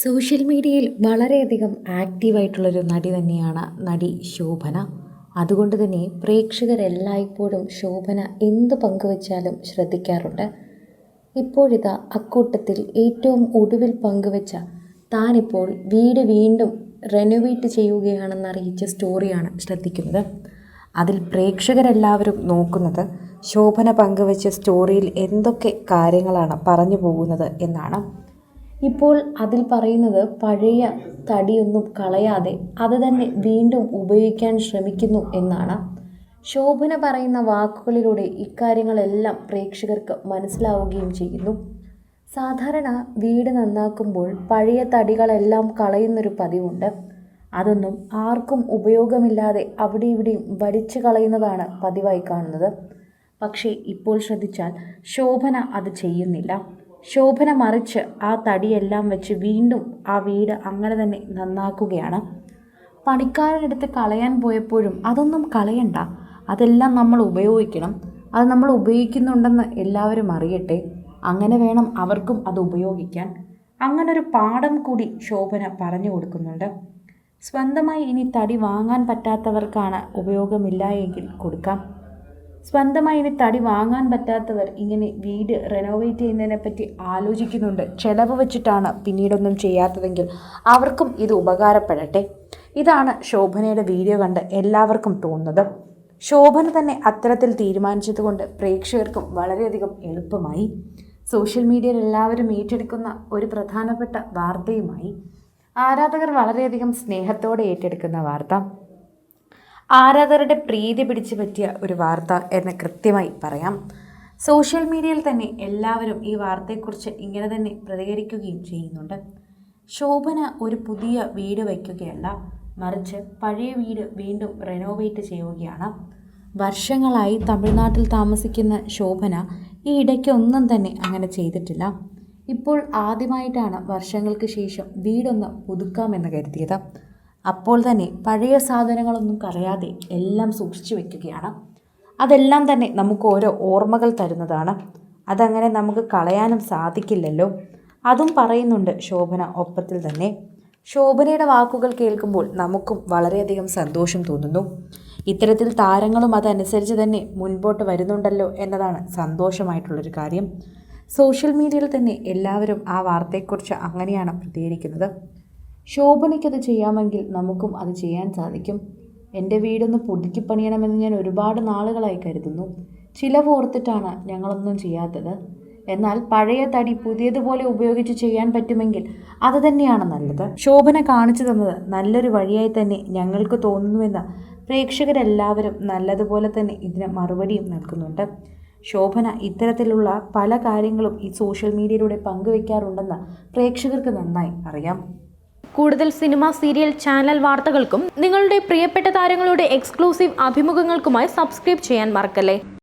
Social മീഡിയയിൽ വളരെയധികം ആക്റ്റീവായിട്ടുള്ളൊരു നടി തന്നെയാണ് നടി ശോഭന. അതുകൊണ്ട് തന്നെ പ്രേക്ഷകരെല്ലായ്പ്പോഴും ശോഭന എന്ത് പങ്കുവച്ചാലും ശ്രദ്ധിക്കാറുണ്ട്. ഇപ്പോഴിതാ അക്കൂട്ടത്തിൽ ഏറ്റവും ഒടുവിൽ പങ്കുവച്ച താനിപ്പോൾ വീട് വീണ്ടും റെനോവേറ്റ് ചെയ്യുകയാണെന്നറിയിച്ച സ്റ്റോറിയാണ് ശ്രദ്ധിക്കുന്നത്. അതിൽ പ്രേക്ഷകരെല്ലാവരും നോക്കുന്നത് ശോഭന പങ്കുവച്ച സ്റ്റോറിയിൽ എന്തൊക്കെ കാര്യങ്ങളാണ് പറഞ്ഞു പോകുന്നത് എന്നാണ്. ഇപ്പോൾ അതിൽ പറയുന്നത് പഴയ തടിയൊന്നും കളയാതെ അത് തന്നെ വീണ്ടും ഉപയോഗിക്കാൻ ശ്രമിക്കുന്നു എന്നാണ്. ശോഭന പറയുന്ന വാക്കുകളിലൂടെ ഇക്കാര്യങ്ങളെല്ലാം പ്രേക്ഷകർക്ക് മനസ്സിലാവുകയും ചെയ്യുന്നു. സാധാരണ വീട് നന്നാക്കുമ്പോൾ പഴയ തടികളെല്ലാം കളയുന്നൊരു പതിവുണ്ട്. അതൊന്നും ആർക്കും ഉപയോഗമില്ലാതെ അവിടെ ഇവിടെയും വലിച്ചു കളയുന്നതാണ് പതിവായി കാണുന്നത്. പക്ഷേ ഇപ്പോൾ ശ്രദ്ധിച്ചാൽ ശോഭന അത് ചെയ്യുന്നില്ല. ശോഭന മറിച്ച് ആ തടിയെല്ലാം വെച്ച് വീണ്ടും ആ വീട് അങ്ങനെ തന്നെ നന്നാക്കുകയാണ്. പണിക്കാരനെടുത്ത് കളയാൻ പോയപ്പോഴും അതൊന്നും കളയണ്ട, അതെല്ലാം നമ്മൾ ഉപയോഗിക്കണം, അത് നമ്മൾ ഉപയോഗിക്കുന്നുണ്ടെന്ന് എല്ലാവരും അറിയട്ടെ, അങ്ങനെ വേണം അവർക്കും അത് ഉപയോഗിക്കാൻ. അങ്ങനൊരു പാഠം കൂടി ശോഭന പറഞ്ഞു കൊടുക്കുന്നുണ്ട്. സ്വന്തമായി ഇനി തടി വാങ്ങാൻ പറ്റാത്തവർക്കാണ് ഉപയോഗമില്ല എങ്കിൽ കൊടുക്കാം. സ്വന്തമായി ഇനി തടി വാങ്ങാൻ പറ്റാത്തവർ ഇങ്ങനെ വീട് റെനോവേറ്റ് ചെയ്യുന്നതിനെപ്പറ്റി ആലോചിക്കുന്നുണ്ട്, ചിലവ് വെച്ചിട്ടാണ് പിന്നീടൊന്നും ചെയ്യാത്തതെങ്കിൽ അവർക്കും ഇത് ഉപകാരപ്പെടട്ടെ. ഇതാണ് ശോഭനയുടെ വീഡിയോ കണ്ട് എല്ലാവർക്കും തോന്നുന്നത്. ശോഭന തന്നെ അത്തരത്തിൽ തീരുമാനിച്ചതുകൊണ്ട് പ്രേക്ഷകർക്കും വളരെയധികം എളുപ്പമായി. സോഷ്യൽ മീഡിയയിൽ എല്ലാവരും ഏറ്റെടുക്കുന്ന ഒരു പ്രധാനപ്പെട്ട വാർത്തയുമായി ആരാധകർ വളരെയധികം സ്നേഹത്തോടെ ഏറ്റെടുക്കുന്ന വാർത്ത, ആരാധകരുടെ പ്രീതി പിടിച്ചു പറ്റിയ ഒരു വാർത്ത എന്ന് കൃത്യമായി പറയാം. സോഷ്യൽ മീഡിയയിൽ തന്നെ എല്ലാവരും ഈ വാർത്തയെക്കുറിച്ച് ഇങ്ങനെ തന്നെ പ്രതികരിക്കുകയും ചെയ്യുന്നുണ്ട്. ശോഭന ഒരു പുതിയ വീട് വയ്ക്കുകയല്ല, മറിച്ച് പഴയ വീട് വീണ്ടും റെനോവേറ്റ് ചെയ്യുകയാണ്. വർഷങ്ങളായി തമിഴ്നാട്ടിൽ താമസിക്കുന്ന ശോഭന ഈ ഇടയ്ക്കൊന്നും തന്നെ അങ്ങനെ ചെയ്തിട്ടില്ല. ഇപ്പോൾ ആദ്യമായിട്ടാണ് വർഷങ്ങൾക്ക് ശേഷം വീടൊന്ന് പുതുക്കാമെന്ന് കരുതിയത്. അപ്പോൾ തന്നെ പഴയ സാധനങ്ങളൊന്നും കളയാതെ എല്ലാം സൂക്ഷിച്ചു വെക്കുകയാണ്. അതെല്ലാം തന്നെ നമുക്ക് ഓരോ ഓർമ്മകൾ തരുന്നതാണ്. അതങ്ങനെ നമുക്ക് കളയാനും സാധിക്കില്ലല്ലോ. അതും പറയുന്നുണ്ട് ശോഭന ഒപ്പത്തിൽ തന്നെ. ശോഭനയുടെ വാക്കുകൾ കേൾക്കുമ്പോൾ നമുക്കും വളരെയധികം സന്തോഷം തോന്നുന്നു. ഇത്തരത്തിൽ താരങ്ങളും അതനുസരിച്ച് തന്നെ മുൻപോട്ട് വരുന്നുണ്ടല്ലോ എന്നതാണ് സന്തോഷമായിട്ടുള്ളൊരു കാര്യം. സോഷ്യൽ മീഡിയയിൽ തന്നെ എല്ലാവരും ആ വാർത്തയെക്കുറിച്ച് അങ്ങനെയാണ് പ്രതികരിക്കുന്നത്. ശോഭനയ്ക്കത് ചെയ്യാമെങ്കിൽ നമുക്കും അത് ചെയ്യാൻ സാധിക്കും. എൻ്റെ വീടൊന്ന് പുതുക്കി പണിയണമെന്ന് ഞാൻ ഒരുപാട് നാളുകളായി കരുതുന്നു. ചിലവ് ഓർത്തിട്ടാണ് ഞങ്ങളൊന്നും ചെയ്യാത്തത്. എന്നാൽ പഴയ തടി പുതിയതുപോലെ ഉപയോഗിച്ച് ചെയ്യാൻ പറ്റുമെങ്കിൽ അത് തന്നെയാണ് നല്ലത്. ശോഭന കാണിച്ചു തന്നത് നല്ലൊരു വഴിയായി തന്നെ ഞങ്ങൾക്ക് തോന്നുന്നുവെന്ന് പ്രേക്ഷകരെല്ലാവരും നല്ലതുപോലെ തന്നെ ഇതിന് മറുപടിയും നൽകുന്നുണ്ട്. ശോഭന ഇത്തരത്തിലുള്ള പല കാര്യങ്ങളും ഈ സോഷ്യൽ മീഡിയയിലൂടെ പങ്കുവെക്കാറുണ്ടെന്ന് പ്രേക്ഷകർക്ക് നന്നായി അറിയാം. കൂടുതൽ സിനിമ, സീരിയൽ, ചാനൽ വാർത്തകൾക്കും നിങ്ങളുടെ പ്രിയപ്പെട്ട താരങ്ങളുടെ എക്സ്ക്ലൂസീവ് അഭിമുഖങ്ങൾക്കുമായി സബ്സ്ക്രൈബ് ചെയ്യാൻ മറക്കല്ലേ.